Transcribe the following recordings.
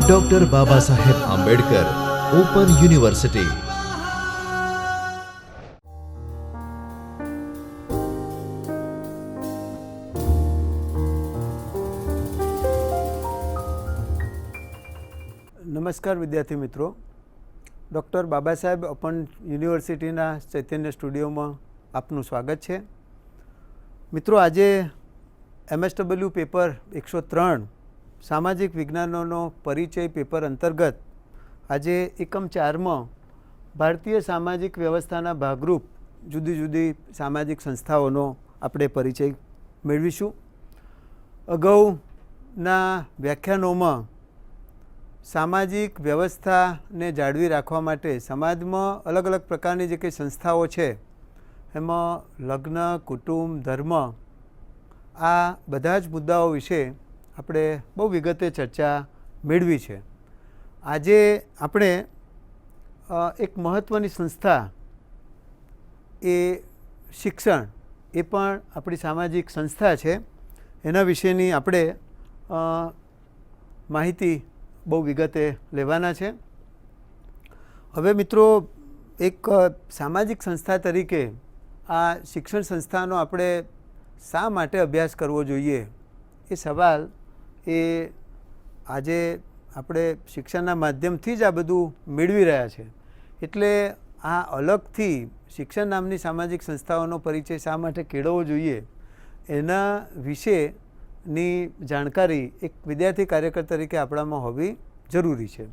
Doctor Baba Saheb Ambedkar open university. નમસ્કાર વિદ્યાર્થી મિત્રો, ડૉક્ટર બાબા સાહેબ ઓપન યુનિવર્સિટીના ચૈતન્ય સ્ટુડિયોમાં આપનું સ્વાગત છે. મિત્રો, આજે MSW પેપર 103 સામાજિક વિજ્ઞાનોનો પરિચય પેપર અંતર્ગત આજે એકમ 4માં ભારતીય સામાજિક વ્યવસ્થાના ભાગરૂપ જુદી જુદી સામાજિક સંસ્થાઓનો આપણે પરિચય મેળવીશું. અગાઉના વ્યાખ્યાનોમાં સામાજિક વ્યવસ્થાને જાળવી રાખવા માટે સમાજમાં અલગ અલગ પ્રકારની જે કંઈ સંસ્થાઓ છે એમાં લગ્ન, કુટુંબ, ધર્મ, આ બધા જ મુદ્દાઓ વિશે આપણે બહુ વિગતે ચર્ચા મેળવી છે. આજે આપણે એક મહત્ત્વની સંસ્થા એ શિક્ષણ, એ પણ આપણી સામાજિક સંસ્થા છે, એના વિશેની આપણે માહિતી બહુ વિગતે લેવાના છે. હવે મિત્રો, એક સામાજિક સંસ્થા તરીકે આ શિક્ષણ સંસ્થાનો આપણે શા માટે અભ્યાસ કરવો જોઈએ એ સવાલ એ આજે આપણે શિક્ષણના માધ્યમથી જ આ બધું મેળવી રહ્યા છે. એટલે આ અલગથી શિક્ષણ નામની સામાજિક સંસ્થાઓનો પરિચય શા માટે કેળવવો જોઈએ એના વિશેની જાણકારી એક વિદ્યાર્થી કાર્યકર તરીકે આપણામાં હોવી જરૂરી છે.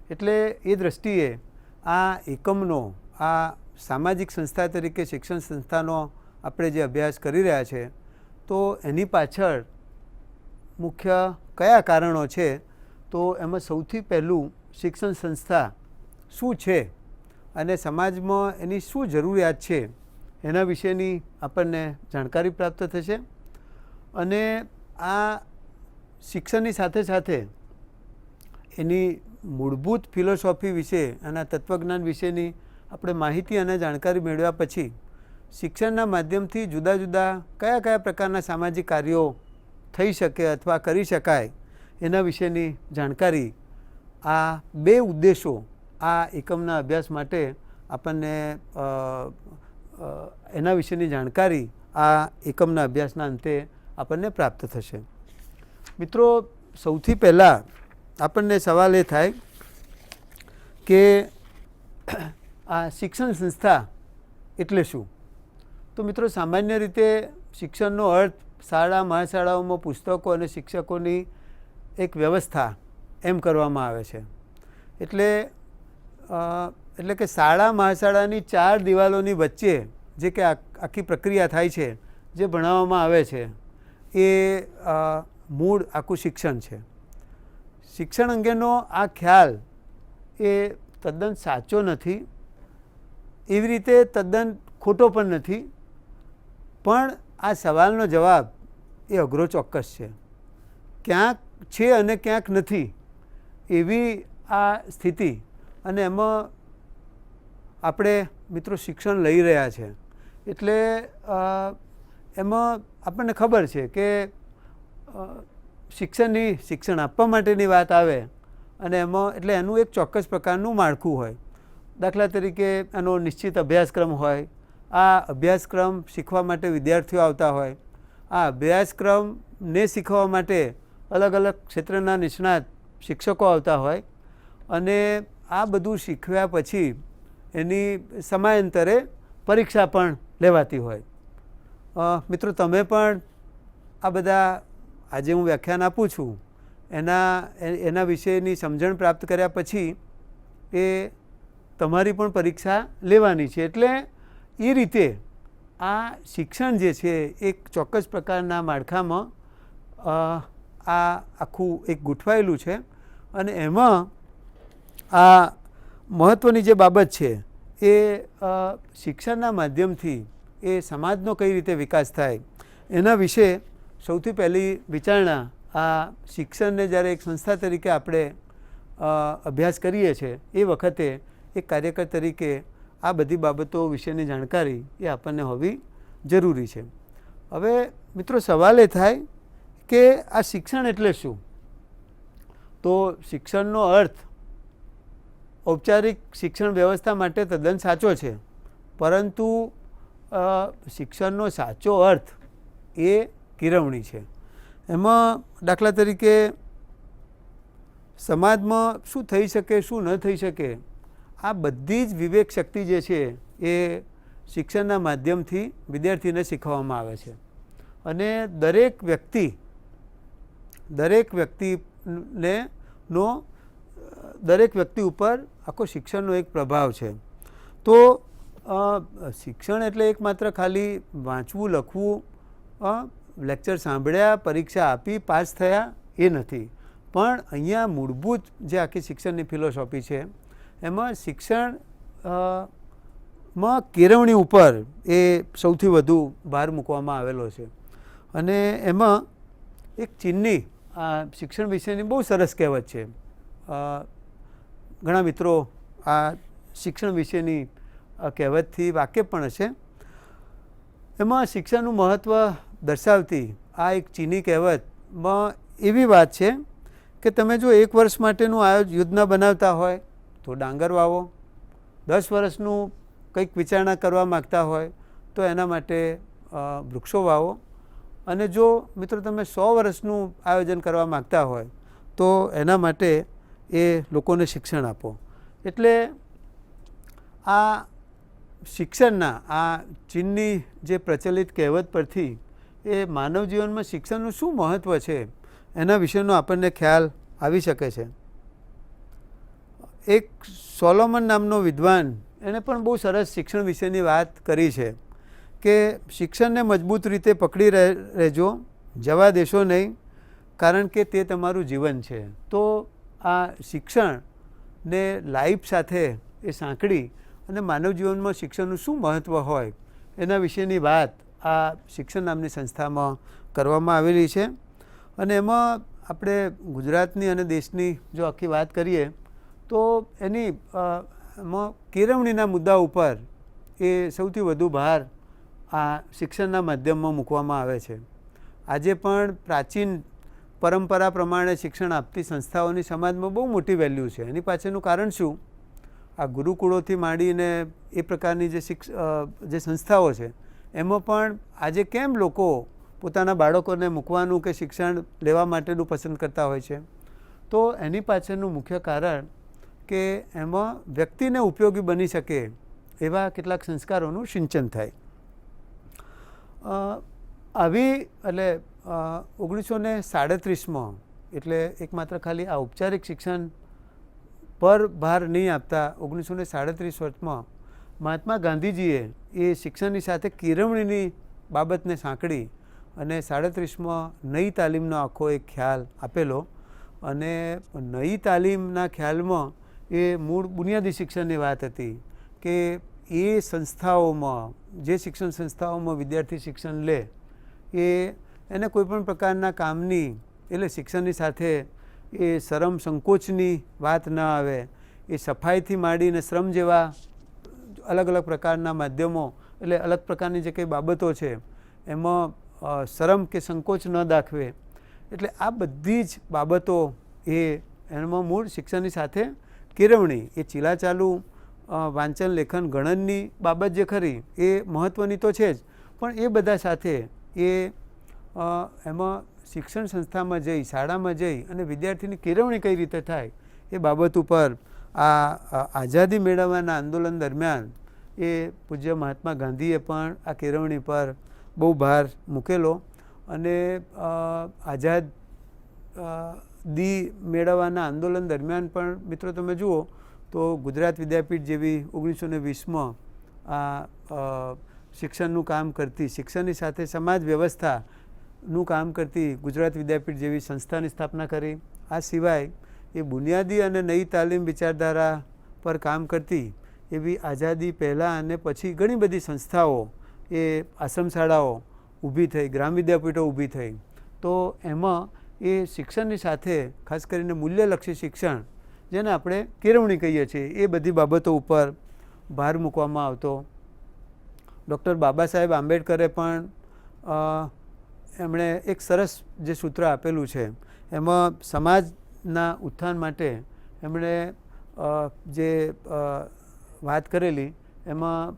એટલે એ દૃષ્ટિએ આ એકમનો, આ સામાજિક સંસ્થા તરીકે શિક્ષણ સંસ્થાનો આપણે જે અભ્યાસ કરી રહ્યા છે, તો એની પાછળ મુખ્ય કયા કારણો છે, તો એમાં સૌથી પહેલું શિક્ષણ સંસ્થા શું છે અને સમાજમાં એની શું જરૂરિયાત છે એના વિશેની આપણને જાણકારી પ્રાપ્ત થશે. અને આ શિક્ષણની સાથે સાથે એની મૂળભૂત ફિલોસોફી વિશે, એના તત્વજ્ઞાન વિશેની આપણે માહિતી અને જાણકારી મેળવ્યા પછી શિક્ષણના માધ્યમથી જુદા જુદા કયા કયા પ્રકારના સામાજિક કાર્યો થઈ શકે અથવા કરી શકાય એના વિશેની જાણકારી, આ બે ઉદ્દેશો આ એકમના અભ્યાસ માટે આપણને એના વિશેની જાણકારી આ એકમના અભ્યાસના અંતે આપણને પ્રાપ્ત થશે. મિત્રો, સૌથી પહેલાં આપણને સવાલ એ થાય કે આ શિક્ષણ સંસ્થા એટલે શું? તો મિત્રો, સામાન્ય રીતે શિક્ષણનો અર્થ શાળા, મહાશાળાઓમાં પુસ્તકો અને શિક્ષકોની એક વ્યવસ્થા એમ કરવામાં આવે છે. એટલે કે શાળા, મહાશાળાની 4 દિવાલોની વચ્ચે જે કે આખી પ્રક્રિયા થાય છે, જે ભણાવવામાં આવે છે, એ મૂળ આખું શિક્ષણ છે. શિક્ષણ અંગેનો આ ખ્યાલ એ તદ્દન સાચો નથી, એવી રીતે તદ્દન ખોટો પણ નથી, પણ આ સવાલનો જવાબ એ અઘરો ચોક્કસ છે. ક્યાંક છે અને ક્યાંક નથી, એવી આ સ્થિતિ. અને એમાં આપણે મિત્રો શિક્ષણ લઈ રહ્યા છે, એટલે એમાં આપણને ખબર છે કે શિક્ષણ આપવા માટેની વાત આવે અને એમાં એટલે એનું એક ચોક્કસ પ્રકારનું માળખું હોય. દાખલા તરીકે એનો નિશ્ચિત અભ્યાસક્રમ હોય, આ અભ્યાસક્રમ શીખવા માટે વિદ્યાર્થીઓ આવતા હોય, આ અભ્યાસક્રમને શીખવા માટે અલગ અલગ ક્ષેત્રના નિષ્ણાત શિક્ષકો આવતા હોય, અને આ બધું શીખવ્યા પછી એની સમયાંતરે પરીક્ષા પણ લેવાતી હોય. મિત્રો, તમે પણ આ બધા આજે હું વ્યાખ્યાન આપું છું એના વિશેની સમજણ પ્રાપ્ત કર્યા પછી એ તમારી પણ પરીક્ષા લેવાની છે. એટલે એ રીતે આ શિક્ષણ જે છે એક ચોક્કસ પ્રકારના માળખામાં આ આખું એક ગોઠવાયેલું છે. અને એમાં આ મહત્ત્વની જે બાબત છે એ શિક્ષણના માધ્યમથી એ સમાજનો કઈ રીતે વિકાસ થાય એના વિશે સૌથી પહેલી વિચારણા આ શિક્ષણને જ્યારે એક સંસ્થા તરીકે આપણે અભ્યાસ કરીએ છીએ એ વખતે એક કાર્યકર તરીકે આ બધી બાબતો વિશેની જાણકારી એ આપણને હોવી જરૂરી છે. હવે મિત્રો, સવાલ એ થાય કે આ શિક્ષણ એટલે શું? તો શિક્ષણનો અર્થ ઔપચારિક શિક્ષણ વ્યવસ્થા માટે તદ્દન સાચો છે, પરંતુ શિક્ષણનો સાચો અર્થ એ કેળવણી છે. એમાં દાખલા તરીકે સમાજમાં શું થઈ શકે શું ન થઈ શકે આ બધી જ વિવેક શક્તિ જે છે એ શિક્ષણના માધ્યમથી વિદ્યાર્થીને શીખવવામાં આવે છે. અને દરેક વ્યક્તિ ઉપર આખો શિક્ષણનો એક પ્રભાવ છે. તો શિક્ષણ એટલે એકમાત્ર ખાલી વાંચવું લખવું, લેક્ચર સાંભળ્યા, પરીક્ષા આપી, પાસ થયા એ નથી. પણ અહીંયા મૂળભૂત જે આખી શિક્ષણની ફિલોસોફી છે એમાં શિક્ષણ માં કેળવણી ઉપર એ સૌથી વધુ ભાર મૂકવામાં આવેલો છે. અને એમાં એક ચીનની શિક્ષણ વિશેની બહુ સરસ કહેવત છે. ઘણા મિત્રો આ શિક્ષણ વિશેની કહેવતથી વાકેફ પણ હશે. એમાં શિક્ષણનું મહત્ત્વ દર્શાવતી આ એક ચીની કહેવતમાં એવી વાત છે કે તમે જો 1 વર્ષ માટેનું યોજના બનાવતા હોય તો ડાંગર વાવો, 10 વર્ષનું કંઈક વિચારણા કરવા માગતા હોય તો એના માટે વૃક્ષો વાવો, અને જો મિત્રો તમે 100 વર્ષનું આયોજન કરવા માગતા હોય તો એના માટે એ લોકોને શિક્ષણ આપો. એટલે આ શિક્ષણના આ ચીનની જે પ્રચલિત કહેવત પરથી એ માનવ જીવનમાં શિક્ષણનું શું મહત્ત્વ છે એના વિશેનો આપણને ખ્યાલ આવી શકે છે. એક સોલોમન નામનો વિદ્વાન એણે પણ બહુ સરસ શિક્ષણ વિશેની વાત કરી છે કે શિક્ષણને મજબૂત રીતે પકડી રહેજો, જવા દેશો નહીં, કારણ કે તે તમારું જીવન છે. તો આ શિક્ષણને લાઈફ સાથે એ સાંકળી અને માનવ જીવનમાં શિક્ષણનું શું મહત્ત્વ હોય એના વિશેની વાત આ શિક્ષણ નામની સંસ્થામાં કરવામાં આવેલી છે. અને એમાં આપણે ગુજરાતની અને દેશની જો આખી વાત કરીએ તો એની કેળવણીના મુદ્દા ઉપર એ સૌથી વધુ ભાર આ શિક્ષણના માધ્યમમાં મૂકવામાં આવે છે. આજે પણ પ્રાચીન પરંપરા પ્રમાણે શિક્ષણ આપતી સંસ્થાઓની સમાજમાં બહુ મોટી વેલ્યુ છે. એની પાછળનું કારણ શું? આ ગુરુકુળોથી માંડીને એ પ્રકારની જે સંસ્થાઓ છે એમાં પણ આજે કેમ લોકો પોતાના બાળકોને મૂકવાનું કે શિક્ષણ લેવા માટેનું પસંદ કરતા હોય છે? તો એની પાછળનું મુખ્ય કારણ કે એમાં વ્યક્તિને ઉપયોગી બની શકે એવા કેટલાક સંસ્કારોનું સિંચન થાય. આવી એટલે 1937માં એટલે એકમાત્ર ખાલી આ ઔપચારિક શિક્ષણ પર ભાર નહીં આપતા 1937 મહાત્મા ગાંધીજીએ એ શિક્ષણની સાથે કેળવણીની બાબતને સાંકળી અને 37માં નઈ તાલીમનો આખો એક ખ્યાલ આપેલો. અને નઈ તાલીમના ખ્યાલમાં એ મૂળ બુનિયાદી શિક્ષણની વાત હતી કે એ સંસ્થાઓમાં જે શિક્ષણ સંસ્થાઓમાં વિદ્યાર્થી શિક્ષણ લે એને કોઈપણ પ્રકારના કામની એટલે શિક્ષણની સાથે એ શરમ સંકોચની વાત ન આવે. એ સફાઈથી માંડીને શ્રમ જેવા અલગ અલગ પ્રકારના માધ્યમો એટલે અલગ પ્રકારની જે કંઈ બાબતો છે એમાં શરમ કે સંકોચ ન દાખવે. એટલે આ બધી જ બાબતો એમાં મૂળ શિક્ષણની સાથે કેળવણી એ ચીલાચાલુ વાંચન લેખન ગણનની બાબત જે ખરી એ મહત્ત્વની તો છે જ, પણ એ બધા સાથે એમાં શિક્ષણ સંસ્થામાં જઈ શાળામાં જઈ અને વિદ્યાર્થીની કેળવણી કઈ રીતે થાય એ બાબત ઉપર આ આઝાદી મેળવવાના આંદોલન દરમિયાન એ પૂજ્ય મહાત્મા ગાંધીએ પણ આ કેળવણી પર બહુ ભાર મૂકેલો. અને આઝાદી મેળવવાના આંદોલન દરમિયાન પણ મિત્રો તમે જુઓ તો ગુજરાત વિદ્યાપીઠ જેવી 1920માં આ શિક્ષણનું કામ કરતી, શિક્ષણની સાથે સમાજ વ્યવસ્થાનું કામ કરતી ગુજરાત વિદ્યાપીઠ જેવી સંસ્થાની સ્થાપના કરી. આ સિવાય એ બુનિયાદી અને નઈ તાલીમ વિચારધારા પર કામ કરતી એવી આઝાદી પહેલાં અને પછી ઘણી બધી સંસ્થાઓ એ આશ્રમ શાળાઓ ઊભી થઈ, ગ્રામ વિદ્યાપીઠો ઊભી થઈ. તો એમાં એ શિક્ષણની સાથે ખાસ કરીને મૂલ્યલક્ષી શિક્ષણ જેને આપણે કેળવણી કહીએ છીએ એ બધી બાબતો ઉપર ભાર મૂકવામાં આવતો. ડૉક્ટર બાબા સાહેબ આંબેડકરે પણ એમણે એક સરસ જે સૂત્ર આપેલું છે એમાં સમાજ સમાજના ઉત્થાન માટે એમણે જે વાત કરેલી એમાં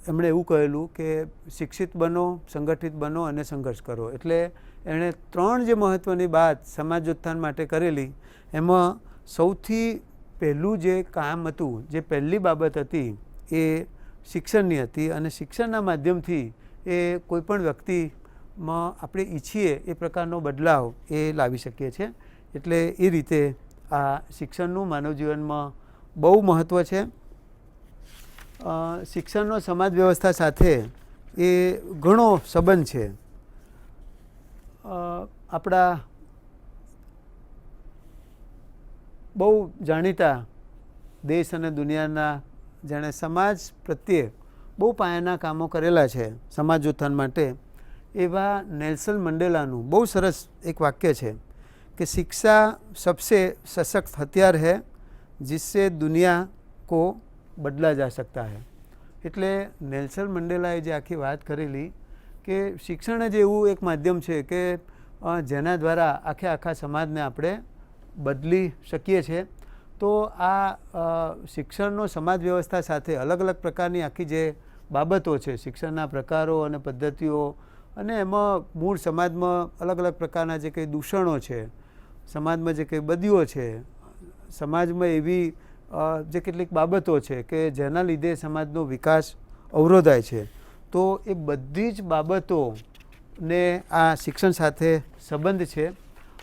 એમણે એવું કહેલું કે શિક્ષિત બનો, સંગઠિત બનો અને સંઘર્ષ કરો. એટલે એણે 3 જે મહત્ત્વની વાત સમાજોત્થાન માટે કરેલી એમાં સૌથી પહેલું જે કામ હતું, જે પહેલી બાબત હતી એ શિક્ષણની હતી. અને શિક્ષણના માધ્યમથી એ કોઈપણ વ્યક્તિમાં આપણે ઈચ્છીએ એ પ્રકારનો બદલાવ એ લાવી શકીએ છીએ. એટલે એ રીતે આ શિક્ષણનું માનવ જીવનમાં બહુ મહત્ત્વ છે. શિક્ષણનો સમાજ વ્યવસ્થા સાથે એ ઘણો સંબંધ છે. આપણા બહુ જાણીતા દેશ અને દુનિયાના જેણે સમાજ પ્રત્યે બહુ પાયાના કામો કરેલા છે સમાજ ઉત્થાન માટે, એવા નેલ્સન મંડેલાનું બહુ સરસ એક વાક્ય છે કે શિક્ષા સબસે સશक्त हथियार है जिससे दुनिया को बदला जा सकता है. એટલે નેલ્સન મંડેલાએ જે આખી વાત કરેલી કે શિક્ષણ જ એવું એક માધ્યમ છે કે જેના દ્વારા આખા સમાજને આપણે બદલી શકીએ છીએ. તો આ શિક્ષણનો સમાજ વ્યવસ્થા સાથે અલગ અલગ પ્રકારની આખી જે બાબતો છે, શિક્ષણના પ્રકારો અને પદ્ધતિઓ, અને એમાં મૂળ સમાજમાં અલગ અલગ પ્રકારના જે કંઈ દૂષણો છે, સમાજમાં જે કંઈ બદીઓ છે, સમાજમાં એવી જે કેટલીક બાબતો છે કે જેના લીધે સમાજનો વિકાસ અવરોધાય છે, તો એ બધી જ બાબતોને આ શિક્ષણ સાથે સંબંધ છે.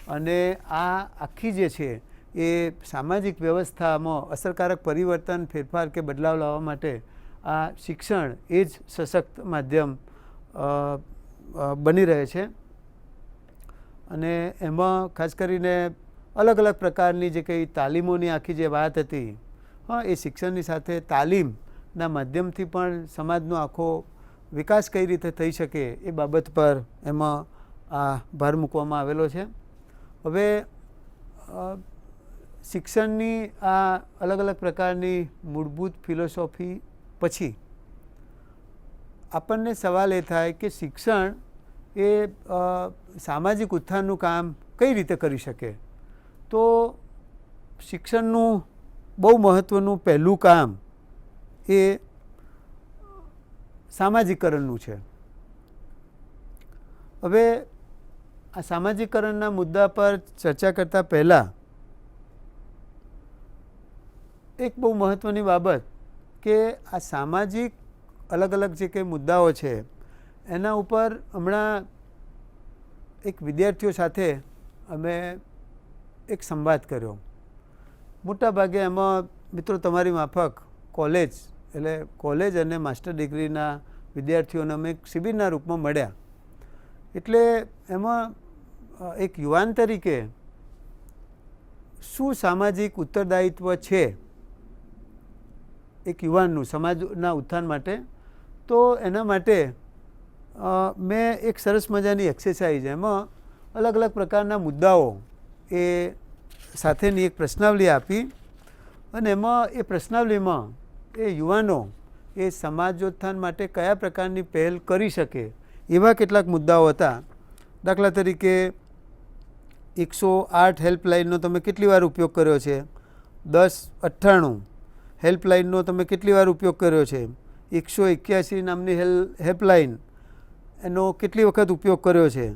અને આ આખી જે છે એ સામાજિક વ્યવસ્થામાં અસરકારક પરિવર્તન, ફેરફાર કે બદલાવ લાવવા માટે આ શિક્ષણ એ જ સશક્ત માધ્યમ બની રહે છે. અને એમાં ખાસ કરીને અલગ અલગ પ્રકારની જે કંઈ તાલીમોની આખી જે વાત હતી, એ શિક્ષણની સાથે તાલીમના માધ્યમથી પણ સમાજનો આખો વિકાસ કઈ રીતે થઈ શકે એ બાબત પર એમાં આ ભાર મૂકવામાં આવેલો છે. હવે શિક્ષણની આ અલગ અલગ પ્રકારની મૂળભૂત ફિલોસોફી પછી આપણને સવાલ એ થાય કે શિક્ષણ એ સામાજિક ઉત્થાનનું કામ કઈ રીતે કરી શકે. તો શિક્ષણનું બહુ મહત્ત્વનું પહેલું કામ એ સામાજિકરણનું છે. હવે આ સામાજિકરણના મુદ્દા પર ચર્ચા કરતાં પહેલાં એક બહુ મહત્ત્વની બાબત કે આ સામાજિક અલગ અલગ જે કંઈ મુદ્દાઓ છે એના ઉપર હમણાં એક વિદ્યાર્થીઓ સાથે અમે એક સંવાદ કર્યો. મોટા ભાગે એમાં મિત્રો તમારી માફક કોલેજ એટલે કોલેજ અને માસ્ટર ડિગ્રીના વિદ્યાર્થીઓને અમે એક શિબિરના રૂપમાં મળ્યા. એટલે એમાં એક યુવાન તરીકે શું સામાજિક ઉત્તરદાયિત્વ છે એક યુવાનનું સમાજના ઉત્થાન માટે, તો એના માટે મેં એક સરસ મજાની એક્સરસાઇઝ, એમાં અલગ અલગ પ્રકારના મુદ્દાઓ એ સાથેની એક પ્રશ્નાવલી આપી. અને એમાં એ પ્રશ્નાવલીમાં એ યુવાનો એ સમાજોત્થાન માટે કયા પ્રકારની પહેલ કરી શકે એવા કેટલાક મુદ્દાઓ હતા. દાખલા તરીકે 108 હેલ્પલાઇનનો તમે કેટલી વાર ઉપયોગ કર્યો છે? 1098 હેલ્પલાઇનનો તમે કેટલી વાર ઉપયોગ કર્યો છે? 181 નામની હેલ્પલાઇન એનો કેટલી વખત ઉપયોગ કર્યો છે?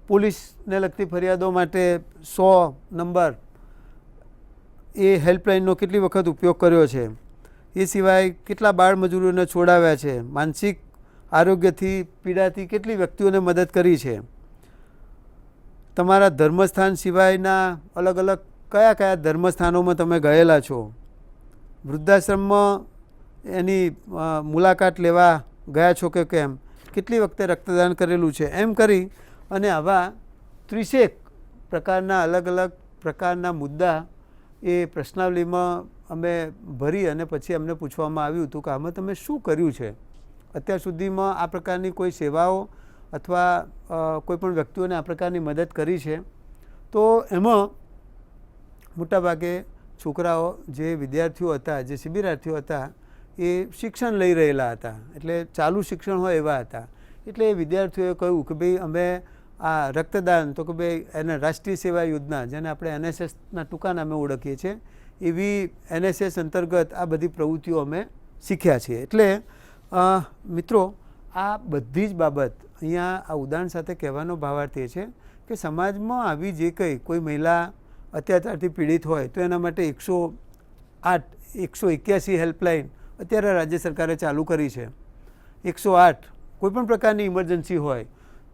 પોલીસને લગતી ફરિયાદો માટે 100 નંબર એ હેલ્પલાઇનનો કેટલી વખત ઉપયોગ કર્યો છે? એ સિવાય કેટલા બાળ મજૂરોને છોડાવ્યા છે? માનસિક આરોગ્યથી પીડાતી કેટલી વ્યક્તિઓને મદદ કરી છે? તમારા ધર્મસ્થાન સિવાયના અલગ અલગ કયા કયા ધર્મસ્થાનોમાં તમે ગયેલા છો? વૃદ્ધાશ્રમમાં એની મુલાકાત લેવા ગયા છો કે કેમ? કેટલી વખતે રક્તદાન કરેલું છે? એમ કરી અને આવા 30 પ્રકારના અલગ અલગ પ્રકારના મુદ્દા એ પ્રશ્નાવલીમાં અમે ભરી અને પછી અમને પૂછવામાં આવ્યું હતું કે આમાં તમે શું કર્યું છે? અત્યાર સુધીમાં આ પ્રકારની કોઈ સેવાઓ અથવા કોઈપણ વ્યક્તિઓને આ પ્રકારની મદદ કરી છે? તો એમાં મોટાભાગે છોકરાઓ જે વિદ્યાર્થીઓ હતા, જે શિબિરાર્થીઓ હતા, એ શિક્ષણ લઈ રહેલા હતા, એટલે ચાલુ શિક્ષણ હોય એવા હતા. એટલે એ વિદ્યાર્થીઓએ કહ્યું કે ભાઈ અમે આ રક્તદાન તો કે ભાઈ એને રાષ્ટ્રીય સેવા યોજના જેને આપણે NSSના ટૂંકા નામે ઓળખીએ છીએ એવી NSS અંતર્ગત આ બધી પ્રવૃત્તિઓ અમે શીખ્યા છીએ. એટલે મિત્રો આ બધી જ બાબત અહીંયા આ ઉદાહરણ સાથે કહેવાનો ભાવાર્થ એ છે કે સમાજમાં આવી જે કંઈ કોઈ મહિલા અત્યાચારથી પીડિત હોય તો એના માટે 108 181 હેલ્પલાઇન અત્યારે રાજ્ય સરકારે ચાલુ કરી છે. 108 કોઈપણ પ્રકારની ઇમરજન્સી હોય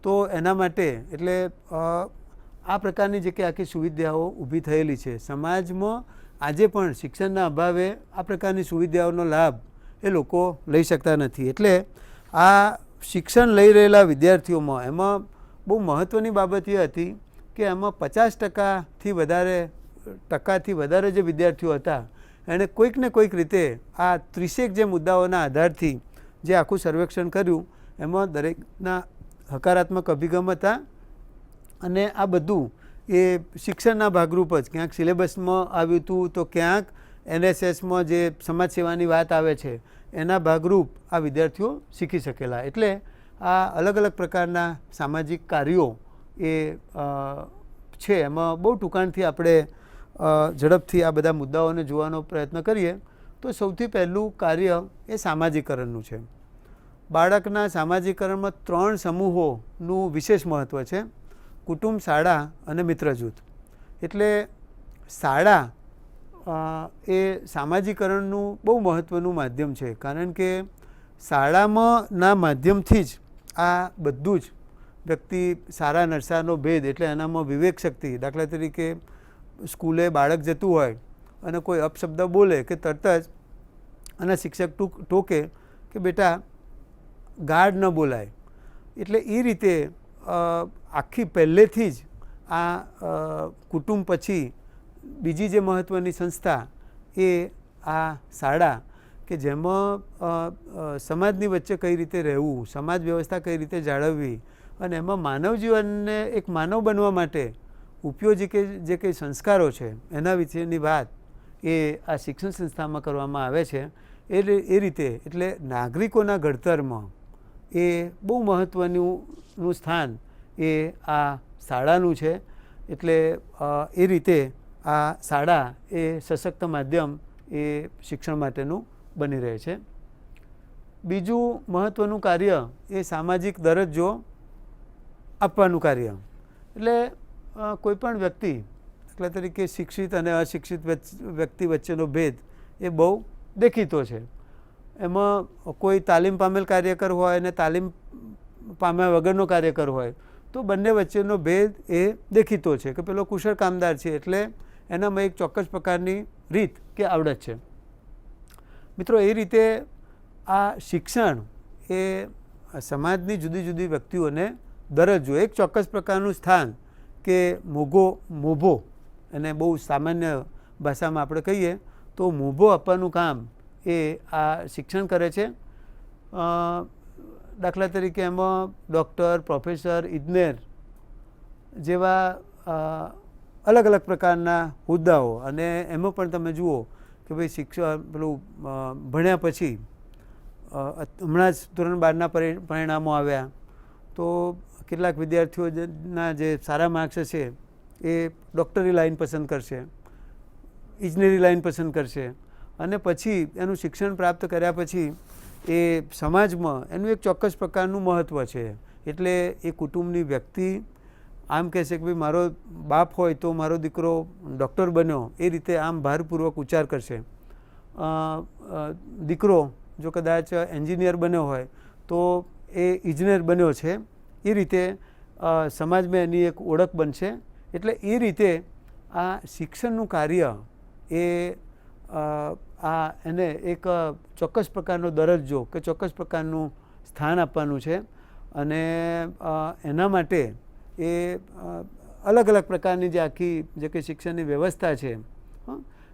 તો એના માટે એટલે આ પ્રકારની જે કે આખી સુવિધાઓ ઊભી થયેલી છે. સમાજમાં આજે પણ શિક્ષણના અભાવે આ પ્રકારની સુવિધાઓનો લાભ એ લોકો લઈ શકતા નથી. એટલે આ શિક્ષણ લઈ રહેલા વિદ્યાર્થીઓમાં એમાં બહુ મહત્ત્વની બાબત એ હતી કે એમાં 50%થી વધારે જે વિદ્યાર્થીઓ હતા એણે કોઈક ને કોઈક રીતે આ 30 જે મુદ્દાઓના આધારથી જે આખું સર્વેક્ષણ કર્યું એમાં દરેકના હકારાત્મક અભિગમ હતા અને આ બધું એ શિક્ષણના ભાગરૂપ જ ક્યાંક સિલેબસમાં આવ્યું હતું તો ક્યાંક NSSમાં જે સમાજ સેવાની વાત આવે છે એના ભાગરૂપ આ વિદ્યાર્થીઓ શીખી શકેલા. એટલે આ અલગ અલગ પ્રકારના સામાજિક કાર્યો એ છે એમાં બહુ ટૂંકાણથી આપણે ઝડપથી આ બધા મુદ્દાઓને જોવાનો પ્રયત્ન કરીએ તો સૌથી પહેલું કાર્ય એ સામાજિકરણનું છે. બાળકના સામાજિકરણમાં 3 સમૂહોનું વિશેષ મહત્ત્વ છે: કુટુંબ, શાળા અને મિત્ર જૂથ. એટલે શાળા એ સામાજિકરણનું બહુ મહત્ત્વનું માધ્યમ છે, કારણ કે શાળામાંના માધ્યમથી જ આ બધું જ વ્યક્તિ સારા નરસાનો ભેદ એટલે એનામાં વિવેક શક્તિ, દાખલા તરીકે સ્કૂલે બાળક જતું હોય અને કોઈ અપશબ્દ બોલે કે તરત જ અને શિક્ષક ટોકે કે બેટા ગાઢ ન બોલાય. એટલે એ રીતે આખી પહેલેથી જ આ કુટુંબ પછી બીજી જે મહત્ત્વની સંસ્થા એ આ શાળા કે જેમાં સમાજની વચ્ચે કઈ રીતે રહેવું, સમાજ વ્યવસ્થા કઈ રીતે જાળવવી અને એમાં માનવ જીવનને એક માનવ બનવા માટે ઉપયોગી કે જે કંઈ સંસ્કારો છે એના વિશેની વાત એ આ શિક્ષણ સંસ્થામાં કરવામાં આવે છે. એ રીતે એટલે નાગરિકોના ઘડતરમાં એ બહુ મહત્ત્વનું સ્થાન એ આ શાળાનું છે. એટલે એ રીતે આ શાળા એ સશક્ત માધ્યમ એ શિક્ષણ માટેનું બની રહે છે. બીજું મહત્ત્વનું કાર્ય એ સામાજિક દરજ્જો આપવાનું કાર્ય. એટલે કોઈપણ વ્યક્તિ, દાખલા તરીકે શિક્ષિત અને અશિક્ષિત વ્યક્તિ વચ્ચેનો ભેદ એ બહુ દેખીતો છે. એમાં કોઈ તાલીમ પામેલ કાર્યકર હોય અને તાલીમ પામ્યા વગરનો કાર્યકર હોય તો બંને વચ્ચેનો ભેદ એ દેખીતો છે કે પેલો કુશળ કામદાર છે એટલે એનામાં એક ચોક્કસ પ્રકારની રીત કે આવડત છે. મિત્રો, એ રીતે આ શિક્ષણ એ સમાજની જુદી જુદી વ્યક્તિઓને દરજ્જો, એક ચોક્કસ પ્રકારનું સ્થાન કે મોભો એને બહુ સામાન્ય ભાષામાં આપણે કહીએ તો મોભો આપવાનું કામ એ આ શિક્ષણ કરે છે. દાખલા તરીકે એમાં ડૉક્ટર, પ્રોફેસર, ઇજનેર જેવા અલગ અલગ પ્રકારના હોદ્દાઓ, અને એમાં પણ તમે જુઓ કે ભાઈ શિક્ષણ પેલું ભણ્યા પછી હમણાં જ ધોરણ 12ના પરિણામો આવ્યા તો કેટલાક વિદ્યાર્થીઓના જે સારા માર્ક્સ છે એ ડૉક્ટરી લાઈન પસંદ કરશે, ઇજનેરી લાઈન પસંદ કરશે અને પછી એનું શિક્ષણ પ્રાપ્ત કર્યા પછી એ સમાજમાં એનું એક ચોક્કસ પ્રકારનું મહત્ત્વ છે. એટલે એ કુટુંબની વ્યક્તિ આમ કહેશે કે ભાઈ મારો બાપ હોય તો મારો દીકરો ડૉક્ટર બન્યો, એ રીતે આમ ભારપૂર્વક ઉચ્ચાર કરશે. દીકરો જો કદાચ એન્જિનિયર બન્યો હોય તો એ ઇજનેર બન્યો છે, એ રીતે સમાજમાં એની એક ઓળખ બનશે. એટલે એ રીતે આ શિક્ષણનું કાર્ય એ એને એક ચોક્કસ પ્રકારનો દરજ્જો કે ચોક્કસ પ્રકારનું સ્થાન આપવાનું છે અને એના માટે એ અલગ અલગ પ્રકારની જે આખી જે કે શિક્ષણની વ્યવસ્થા છે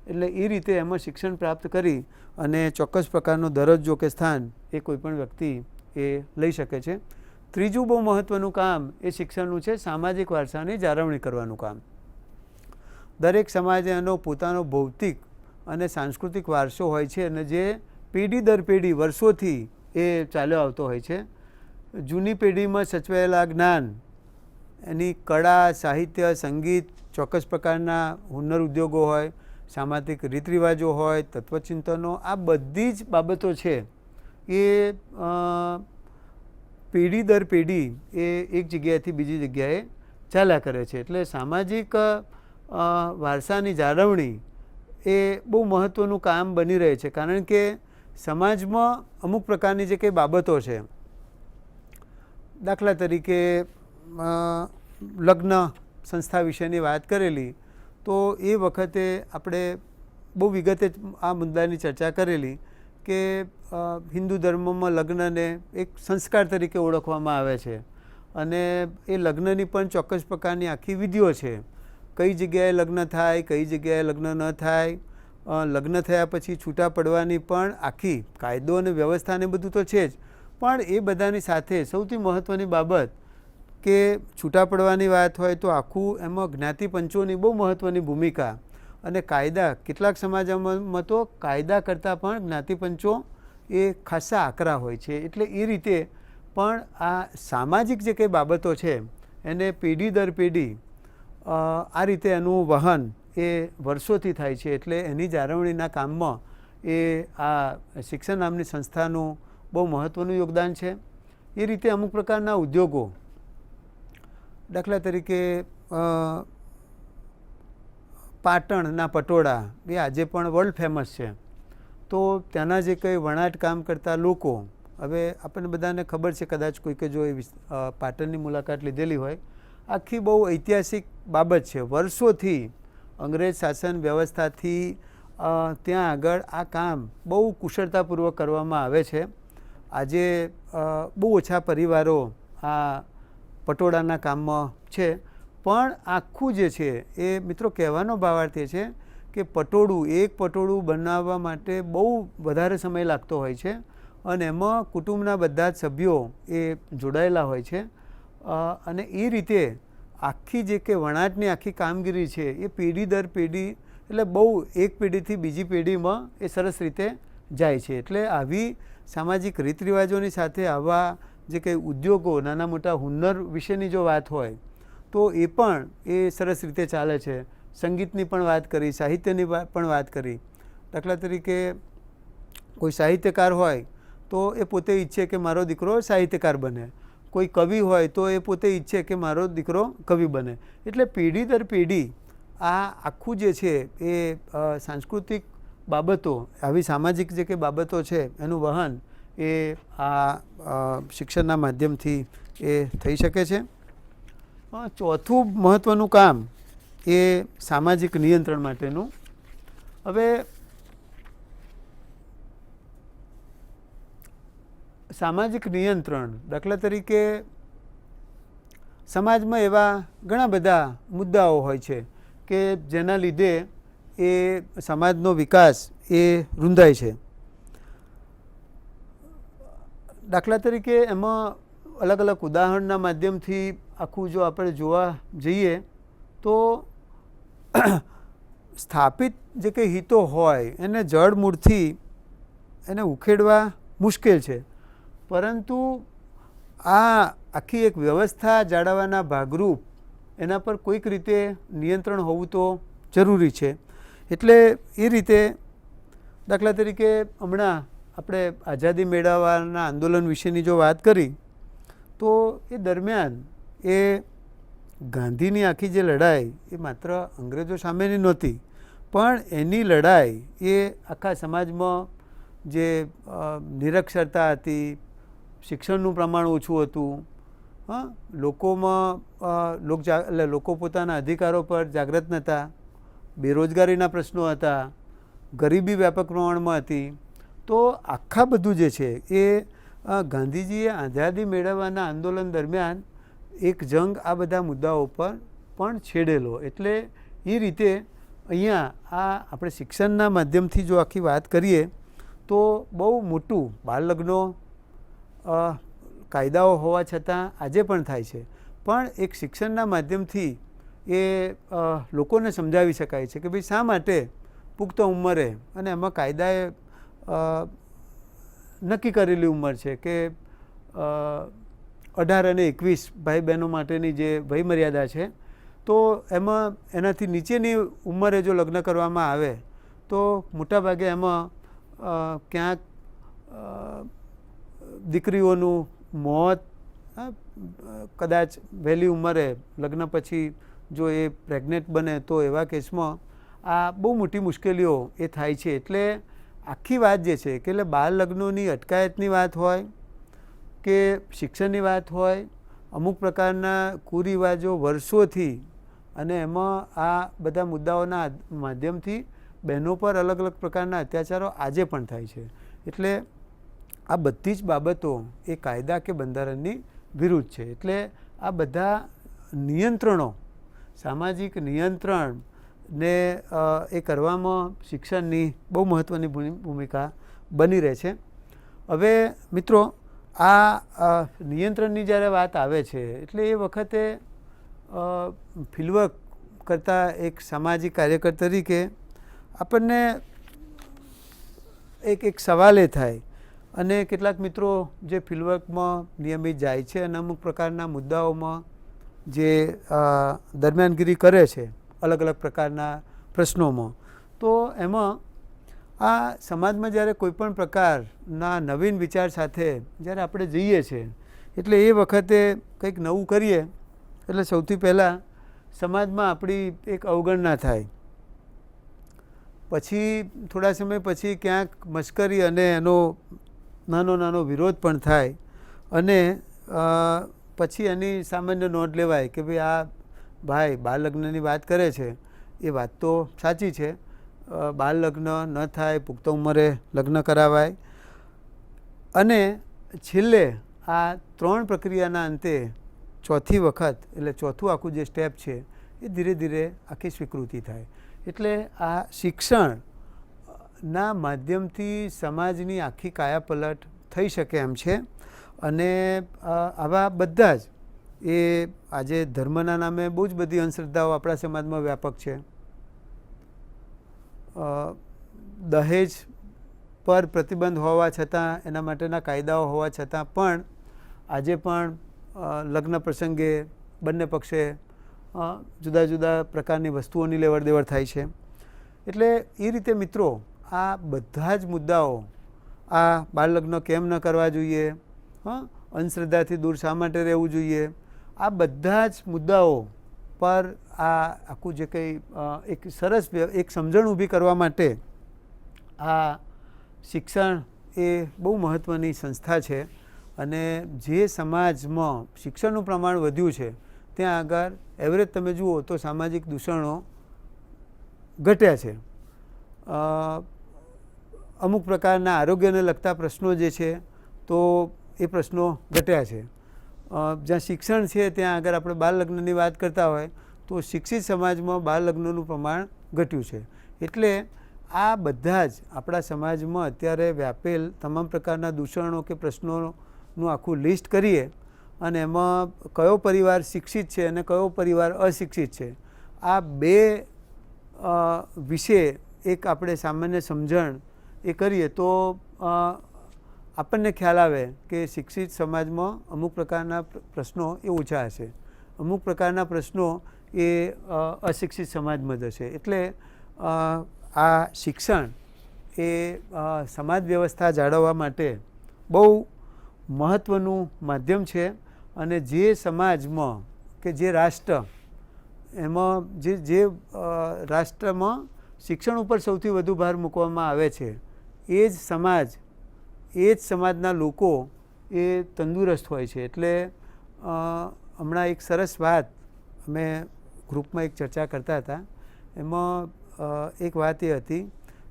એટલે એ રીતે એમાં શિક્ષણ પ્રાપ્ત કરી અને ચોક્કસ પ્રકારનો દરજ્જો કે સ્થાન એ કોઈપણ વ્યક્તિ એ લઈ શકે છે. ત્રીજું બહુ મહત્ત્વનું કામ એ શિક્ષણનું છે સામાજિક વારસાની જાળવણી કરવાનું કામ. દરેક સમાજે એનો પોતાનો ભૌતિક અને સાંસ્કૃતિક વારસો હોય છે અને જે પેઢી દર પેઢી વર્ષોથી એ ચાલ્યો આવતો હોય છે. જૂની પેઢીમાં સચવાયેલા જ્ઞાન એની કળા, સાહિત્ય, સંગીત, ચોક્કસ પ્રકારના હુનર ઉદ્યોગો હોય, સામાજિક રીત રિવાજો હોય, તત્વચિંતનો, આ બધી જ બાબતો છે એ પેઢી દર પેઢી એ એક જગ્યાએથી બીજી જગ્યાએ ચાલ્યા કરે છે. એટલે સામાજિક વારસાની જાળવણી એ બહુ મહત્ત્વનું કામ બની રહે છે, કારણ કે સમાજમાં અમુક પ્રકારની જે કંઈ બાબતો છે, દાખલા તરીકે લગ્ન સંસ્થા વિશેની વાત કરેલી, તો એ વખતે આપણે બહુ વિગતે આ મુદ્દાની ચર્ચા કરેલી કે હિન્દુ ધર્મમાં લગ્નને એક સંસ્કાર તરીકે ઓળખવામાં આવે છે અને એ લગ્નની પણ ચોક્કસ પ્રકારની આખી વિધિઓ છે. કઈ જગ્યાએ લગ્ન થાય, કઈ જગ્યાએ લગ્ન ન થાય, લગ્ન થયા પછી છૂટા પડવાની પણ આખી કાયદો અને વ્યવસ્થા ને બધું તો છે જ, પણ એ બધાની સાથે સૌથી મહત્ત્વની બાબત કે છૂટા પડવાની વાત હોય તો આખું એમાં જ્ઞાતિ પંચોની બહુ મહત્ત્વની ભૂમિકા અને કાયદા. કેટલાક સમાજોમાં તો કાયદા કરતાં પણ જ્ઞાતિ પંચો એ ખાસા આકરા હોય છે. એટલે એ રીતે પણ આ સામાજિક જે કંઈ બાબતો છે એને પેઢી દર પેઢી આ રીતે એનું વહન એ વર્ષોથી થાય છે. એટલે એની જાળવણીના કામમાં એ આ શિક્ષણ નામની સંસ્થાનું બહુ મહત્ત્વનું યોગદાન છે. એ રીતે અમુક પ્રકારના ઉદ્યોગો, દાખલા તરીકે પાટણના પટોળા એ આજે પણ વર્લ્ડ ફેમસ છે. તો ત્યાંના જે કંઈ વણાટ કામ કરતા લોકો, હવે આપણને બધાને ખબર છે, કદાચ કોઈકે જો એ પાટણની મુલાકાત લીધેલી હોય, આખી બહુ ઐતિહાસિક બાબત છે. વર્ષોથી અંગ્રેજ શાસન વ્યવસ્થાથી ત્યાં આગળ આ કામ બહુ કુશળતાપૂર્વક કરવામાં આવે છે. આજે બહુ ઓછા પરિવારો આ પટોળાના કામમાં છે, પણ આખું જે છે એ મિત્રો કહેવાનો ભાવાર્થ એ છે કે પટોળું, એક પટોળું બનાવવા માટે બહુ વધારે સમય લાગતો હોય છે અને એમાં કુટુંબના બધા જ સભ્યો એ જોડાયેલા હોય છે અને એ રીતે આખી જે કે વણાટની આખી કામગીરી છે એ પેઢી દર પેઢી, એટલે બહુ એક પેઢીથી બીજી પેઢીમાં એ સરસ રીતે જાય છે. એટલે આવી સામાજિક રીત રિવાજોની સાથે આવા જે કંઈ ઉદ્યોગો, નાના મોટા હુનર વિશેની જો વાત હોય તો એ પણ એ સરસ રીતે ચાલે છે. સંગીતની પણ વાત કરી, સાહિત્યની પણ વાત કરી. દાખલા તરીકે કોઈ સાહિત્યકાર હોય તો એ પોતે ઈચ્છે કે મારો દીકરો સાહિત્યકાર બને, કોઈ કવિ હોય તો એ પોતે ઈચ્છે કે મારો દીકરો કવિ બને. એટલે પેઢી દર પેઢી આ આખું જે છે એ સાંસ્કૃતિક બાબતો, આવી સામાજિક જે કંઈ બાબતો છે એનું વહન એ આ શિક્ષણના માધ્યમથી એ થઈ શકે છે. ચોથું મહત્ત્વનું કામ એ સામાજિક નિયંત્રણ માટેનું. હવે સામાજિક નિયંત્રણ, દાખલા તરીકે સમાજમાં એવા ઘણા બધા મુદ્દાઓ હોય છે કે જેના લીધે એ સમાજનો વિકાસ એ રૂંધાય છે. દાખલા તરીકે એમાં અલગ અલગ ઉદાહરણના માધ્યમથી આખું જો આપણે જોવા જઈએ તો સ્થાપિત જે કંઈ હિતો હોય એને જડ મૂળથી એને ઉખેડવા મુશ્કેલ છે, પરંતુ આ આખી એક વ્યવસ્થા જાળવવાના ભાગરૂપ એના પર કોઈક રીતે નિયંત્રણ હોવું તો જરૂરી છે. એટલે એ રીતે દાખલા તરીકે હમણાં આપણે આઝાદી મેળવવાના આંદોલન વિશેની જો વાત કરી તો એ દરમિયાન એ ગાંધીની આખી જે લડાઈ એ માત્ર અંગ્રેજો સામેની નહોતી, પણ એની લડાઈ એ આખા સમાજમાં જે નિરક્ષરતા હતી, શિક્ષણનું પ્રમાણ ઓછું હતું, લોકોમાં લોકો પોતાના અધિકારો પર જાગૃત નહોતા, બેરોજગારીના પ્રશ્નો હતા, ગરીબી વ્યાપક પ્રમાણમાં હતી. તો આખા બધું જે છે એ ગાંધીજીએ આઝાદી મેળવવાના આંદોલન દરમિયાન એક જંગ આ બધા મુદ્દાઓ પર પણ છેડેલો. એટલે એ રીતે અહીંયા આ આપણે શિક્ષણના માધ્યમથી જો આખી વાત કરીએ તો બહુ મોટું બાળ લગ્નો કાયદાઓ હોવા છતાં આજે પણ થાય છે, પણ એક શિક્ષણના માધ્યમથી એ લોકોને સમજાવી શકાય છે કે ભાઈ શા માટે પુખ્ત ઉંમરે, અને એમાં કાયદાએ નક્કી કરેલી ઉંમર છે કે 18 અને 21 ભાઈ બહેનો માટેની જે વયમર્યાદા છે, તો એમાં એનાથી નીચેની ઉંમરે જો લગ્ન કરવામાં આવે તો મોટાભાગે એમાં ક્યાંક દીકરીઓનું મોત, કદાચ વહેલી ઉંમરે લગ્ન પછી જો એ પ્રેગ્નેન્ટ બને તો એવા કેસમાં આ બહુ મોટી મુશ્કેલીઓ એ થાય છે. એટલે આખી વાત જે છે કે એટલે બાળ લગ્નોની અટકાયતની વાત હોય કે શિક્ષણની વાત હોય, અમુક પ્રકારના કુરિવાજો વર્ષોથી અને એમાં આ બધા મુદ્દાઓના માધ્યમથી બહેનો પર અલગ અલગ પ્રકારના અત્યાચારો આજે પણ થાય છે. એટલે આ બધી જ બાબતો એ કાયદા કે બંધારણની વિરુદ્ધ છે. એટલે આ બધા નિયંત્રણો, સામાજિક નિયંત્રણ ને એ કરવામાં શિક્ષણની બહુ મહત્ત્વની ભૂમિકા બની રહે છે. હવે મિત્રો, આ નિયંત્રણની જ્યારે વાત આવે છે એટલે એ વખતે ફિલ્ડવર્ક કરતા એક સામાજિક કાર્યકર તરીકે આપણને એક સવાલ એ થાય, અને કેટલાક મિત્રો જે ફિલ્ડવર્કમાં નિયમિત જાય છે અને અમુક પ્રકારના મુદ્દાઓમાં જે દરમિયાનગીરી કરે છે અલગ અલગ પ્રકારના પ્રશ્નોમાં, તો એમાં આ સમાજમાં જ્યારે કોઈપણ પ્રકારના નવીન વિચાર સાથે જ્યારે આપણે જઈએ છીએ એટલે એ વખતે કંઈક નવું કરીએ એટલે સૌથી પહેલાં સમાજમાં આપણી એક અવગણના થાય, પછી થોડા સમય પછી ક્યાંક મશ્કરી અને એનો નાનો નાનો વિરોધ પણ થાય, અને પછી એની સામાન્ય નોંધ લેવાય કે ભાઈ આ ભાઈ બાળ લગ્નની વાત કરે છે, એ વાત તો સાચી છે, બાળ લગ્ન ન થાય, પુખ્ત ઉંમરે લગ્ન કરાવાય. અને છેલ્લે આ 3 પ્રક્રિયાના અંતે ચોથી વખત, એટલે ચોથું આખું જે સ્ટેપ છે એ ધીરે ધીરે આખી સ્વીકૃતિ થાય. એટલે આ શિક્ષણના માધ્યમથી સમાજની આખી કાયાપલટ થઈ શકે એમ છે. અને આવા બધા જ એ આજે ધર્મના નામે બહુ જ બધી અંધશ્રદ્ધાઓ આપણા સમાજમાં વ્યાપક છે. દહેજ પર પ્રતિબંધ હોવા છતાં, એના માટેના કાયદાઓ હોવા છતાં પણ આજે પણ લગ્ન પ્રસંગે બંને પક્ષે જુદા જુદા પ્રકારની વસ્તુઓની લેવડ દેવડ થાય છે. એટલે એ રીતે મિત્રો આ બધા જ મુદ્દાઓ, આ બાળ લગ્ન કેમ ન કરવા જોઈએ, અંધશ્રદ્ધાથી દૂર શા માટે રહેવું જોઈએ, આ બધા જ મુદ્દાઓ પર આ આખું જે કંઈ એક સરસ એક સમજણ ઊભી કરવા માટે આ શિક્ષણ એ બહુ મહત્ત્વની સંસ્થા છે. અને જે સમાજમાં શિક્ષણનું પ્રમાણ વધ્યું છે ત્યાં આગળ એવરેજ તમે જુઓ તો સામાજિક દૂષણો ઘટ્યા છે. અમુક પ્રકારના આરોગ્યને લગતા પ્રશ્નો જે છે તો એ પ્રશ્નો ઘટ્યા છે. જ્યાં શિક્ષણ છે ત્યાં આગળ આપણે બાળ લગ્નની વાત કરતા હોય તો શિક્ષિત સમાજમાં બાળ લગ્નનું પ્રમાણ ઘટ્યું છે. એટલે આ બધા જ આપણા સમાજમાં અત્યારે વ્યાપેલ તમામ પ્રકારના દૂષણો કે પ્રશ્નોનું આખું લિસ્ટ કરીએ અને એમાં કયો પરિવાર શિક્ષિત છે અને કયો પરિવાર અશિક્ષિત છે, આ બે વિશે એક આપણે સામાન્ય સમજણ એ કરીએ તો આપણને ખ્યાલ આવે કે શિક્ષિત સમાજમાં અમુક પ્રકારના પ્રશ્નો એ ઓછા હશે, અમુક પ્રકારના પ્રશ્નો એ અશિક્ષિત સમાજમાં જ હશે. એટલે આ શિક્ષણ એ સમાજ વ્યવસ્થા જાળવવા માટે બહુ મહત્ત્વનું માધ્યમ છે. અને જે સમાજમાં કે જે રાષ્ટ્ર, એમાં જે રાષ્ટ્રમાં શિક્ષણ ઉપર સૌથી વધુ ભાર મૂકવામાં આવે છે એ જ સમાજના લોકો એ તંદુરસ્ત હોય છે. એટલે હમણાં એક સરસ વાત અમે ગ્રુપમાં એક ચર્ચા કરતા હતા, એમાં એક વાત એ હતી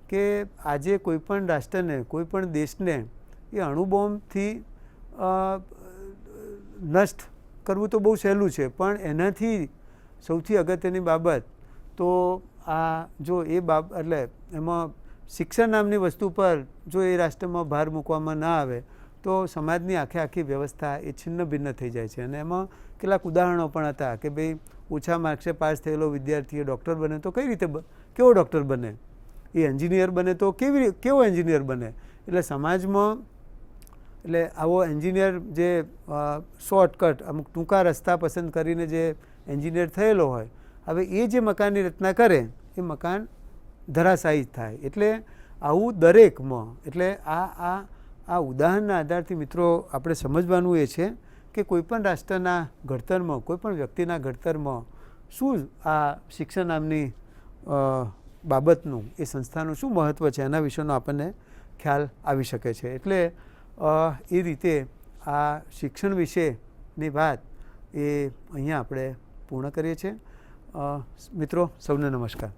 કે આજે કોઈપણ રાષ્ટ્રને, કોઈપણ દેશને એ અણુબોમ્બથી નષ્ટ કરવું તો બહુ સહેલું છે, પણ એનાથી સૌથી અગત્યની બાબત તો આ જો એ એટલે એમાં શિક્ષણ નામની વસ્તુ પર જો એ રાષ્ટ્રમાં ભાર મૂકવામાં ના આવે તો સમાજની આખી વ્યવસ્થા એ છિન્ન ભિન્ન થઈ જાય છે. અને એમાં કેટલાક ઉદાહરણો પણ હતા કે ભાઈ ઓછા માર્ક્સે પાસ થયેલો વિદ્યાર્થી ડૉક્ટર બને તો કઈ રીતે, કેવો ડૉક્ટર બને, એ એન્જિનિયર બને તો કેવો એન્જિનિયર બને. એટલે સમાજમાં એટલે આવો એન્જિનિયર જે શોર્ટકટ અમુક ટૂંકા રસ્તા પસંદ કરીને જે એન્જિનિયર થયેલો હોય, હવે એ જે મકાનની રચના કરે એ મકાન ધરાશાયી થાય. એટલે આવું દરેકમાં, એટલે આ ઉદાહરણના આધારથી મિત્રો આપણે સમજવાનું એ છે કે કોઈપણ રાષ્ટ્રના ઘડતરમાં, કોઈપણ વ્યક્તિના ઘડતરમાં શું આ શિક્ષણ નામની બાબતનું, એ સંસ્થાનું શું મહત્ત્વ છે એના વિશેનો આપણને ખ્યાલ આવી શકે છે. એટલે એ રીતે આ શિક્ષણ વિશેની વાત એ અહીંયા આપણે પૂર્ણ કરીએ છીએ. મિત્રો સૌને નમસ્કાર.